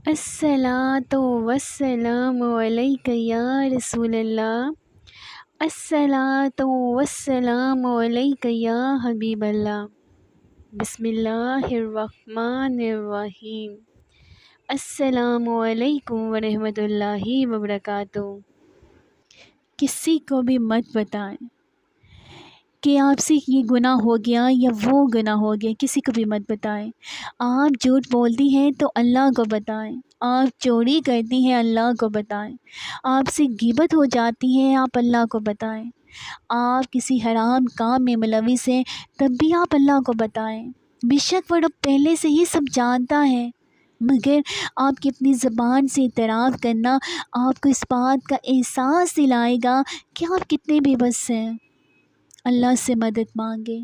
الصلاۃ والسلام علیک یا رسول اللہ، الصلاۃ والسلام علیک یا حبیب اللہ۔ بسم اللہ الرحمن الرحیم۔ السلام علیکم ورحمۃ اللہ وبرکاتہ۔ کسی کو بھی مت بتائیں کہ آپ سے یہ گناہ ہو گیا یا وہ گناہ ہو گیا، کسی کو بھی مت بتائیں۔ آپ جھوٹ بولتی ہیں تو اللہ کو بتائیں، آپ چوری کرتی ہیں اللہ کو بتائیں، آپ سے غیبت ہو جاتی ہے آپ اللہ کو بتائیں، آپ کسی حرام کام میں ملوث ہیں تب بھی آپ اللہ کو بتائیں۔ بے شک وہ رب پہلے سے ہی سب جانتا ہے، مگر آپ کی اپنی زبان سے اعتراف کرنا آپ کو اس بات کا احساس دلائے گا کہ آپ کتنے بے بس ہیں۔ اللہ سے مدد مانگے،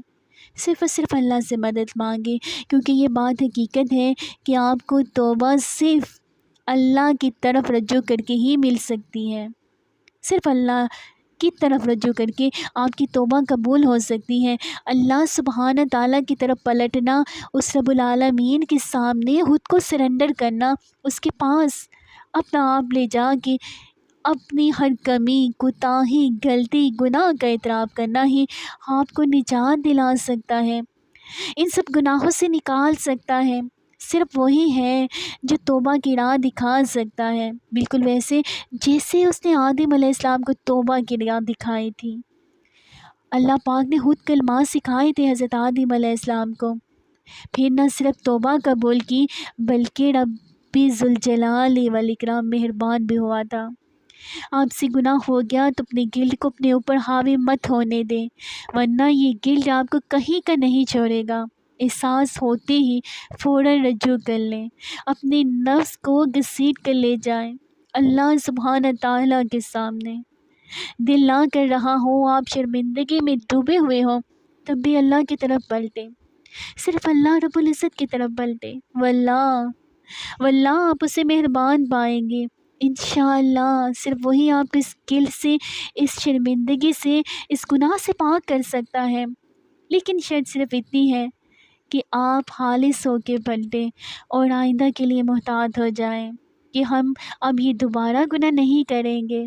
صرف اور صرف اللہ سے مدد مانگے، کیونکہ یہ بات حقیقت ہے کہ آپ کو توبہ صرف اللہ کی طرف رجوع کر کے ہی مل سکتی ہے۔ صرف اللہ کی طرف رجوع کر کے آپ کی توبہ قبول ہو سکتی ہے۔ اللہ سبحانہ تعالیٰ کی طرف پلٹنا، اس رب العالمین کے سامنے خود کو سرنڈر کرنا، اس کے پاس اپنا آپ لے جا کے اپنی ہر کمی، کوتاہی، غلطی، گناہ کا اعتراف کرنا ہی آپ کو نجات دلا سکتا ہے، ان سب گناہوں سے نکال سکتا ہے۔ صرف وہی ہے جو توبہ کی راہ دکھا سکتا ہے، بالکل ویسے جیسے اس نے آدم علیہ السلام کو توبہ کی راہ دکھائی تھی۔ اللہ پاک نے خود کلمات سکھائے تھے حضرت آدم علیہ السلام کو، پھر نہ صرف توبہ قبول کی بلکہ رب ذوالجلال والاکرام مہربان بھی ہوا تھا۔ آپ سے گناہ ہو گیا تو اپنے گلڈ کو اپنے اوپر حاوی مت ہونے دیں، ورنہ یہ گلڈ آپ کو کہیں کا نہیں چھوڑے گا۔ احساس ہوتے ہی فوراً رجوع کر لیں، اپنے نفس کو گھسیٹ کر لے جائیں اللہ سبحانہ تعالیٰ کے سامنے۔ دل نہ کر رہا ہو، آپ شرمندگی میں ڈوبے ہوئے ہوں، تب بھی اللہ کی طرف پلٹیں، صرف اللہ رب العزت کی طرف پلٹیں، واللہ آپ اسے مہربان پائیں گے انشاءاللہ۔ صرف وہی آپ کو اس گلٹ سے، اس شرمندگی سے، اس گناہ سے پاک کر سکتا ہے، لیکن شرط صرف اتنی ہے کہ آپ خالص ہو کے پلٹیں اور آئندہ کے لیے محتاط ہو جائیں کہ ہم اب یہ دوبارہ گناہ نہیں کریں گے۔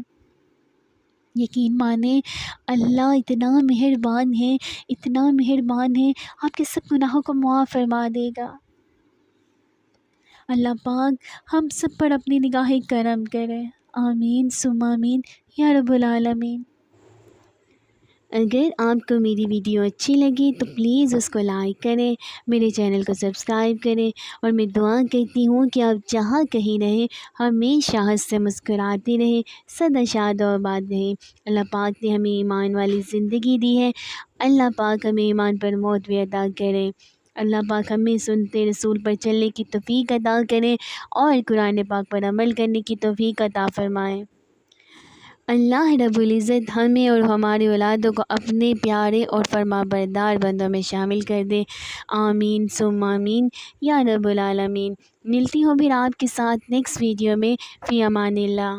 یقین مانیں اللہ اتنا مہربان ہے، اتنا مہربان ہے، آپ کے سب گناہوں کو معاف فرما دے گا۔ اللہ پاک ہم سب پر اپنی نگاہ کرم کرے، آمین ثم آمین یا رب العالمین۔ اگر آپ کو میری ویڈیو اچھی لگی تو پلیز اس کو لائک کریں، میرے چینل کو سبسکرائب کریں، اور میں دعا کرتی ہوں کہ آپ جہاں کہیں رہیں ہمیشہ ہنس سے مسکراتے رہیں، سدا شاد و آباد رہیں۔ اللہ پاک نے ہمیں ایمان والی زندگی دی ہے، اللہ پاک ہمیں ایمان پر موت بھی عطا کرے۔ اللہ پاک ہمیں سنتے رسول پر چلنے کی توفیق عطا کرے اور قرآن پاک پر عمل کرنے کی توفیق عطا فرمائے۔ اللہ رب العزت ہمیں اور ہماری اولادوں کو اپنے پیارے اور فرما بردار بندوں میں شامل کر دے، آمین ثم آمین یا رب العالمین۔ ملتی ہوں پھر آپ کے ساتھ نیکسٹ ویڈیو میں، فی امان اللہ۔